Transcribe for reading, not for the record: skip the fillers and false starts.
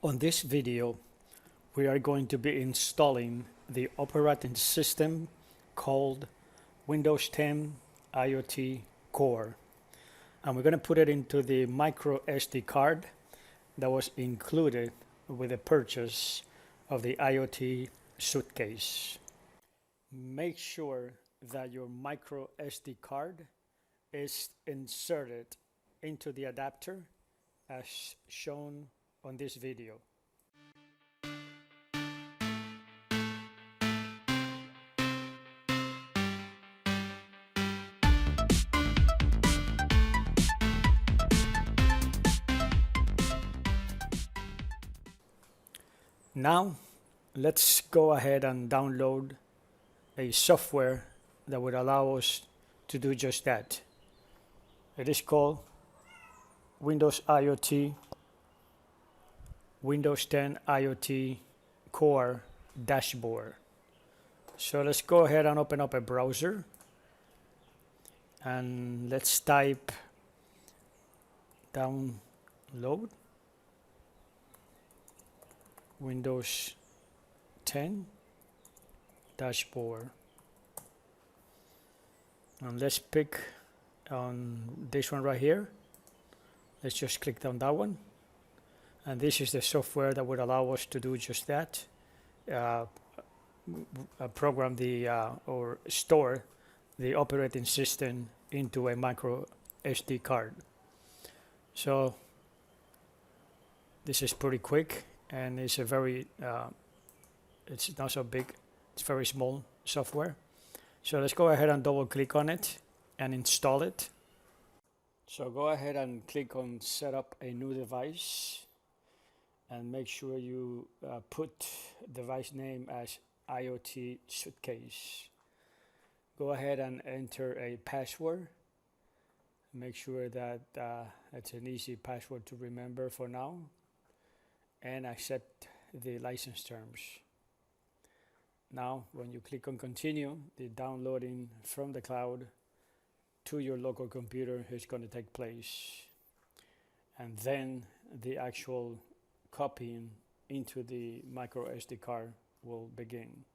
On this video, we are going to be installing the operating system called Windows 10 IoT Core. And we're going to put it into the microSD card that was included with the purchase of the IoT suitcase. Make sure that your microSD card is inserted into the adapter as shown on this video. Now, let's go ahead and download a software that would allow us to do just that. It is called Windows IoT, Windows 10 IoT Core Dashboard. So let's go ahead and open up a browser and let's type download Windows 10 Dashboard, and let's pick on this one right here. Let's just click on that one, and this is the software that would allow us to do just that. Program the or store the operating system into a micro SD card. So this is pretty quick, and it's a very it's not so big, it's very small software. So let's go ahead and double click on it and install it. So go ahead and click on set up a new device and make sure you put device name as IoT suitcase. Go ahead and enter a password. Make sure that it's an easy password to remember for now, and accept the license terms. Now, when you click on continue, the downloading from the cloud to your local computer is going to take place, and then the actual copying into the micro SD card will begin.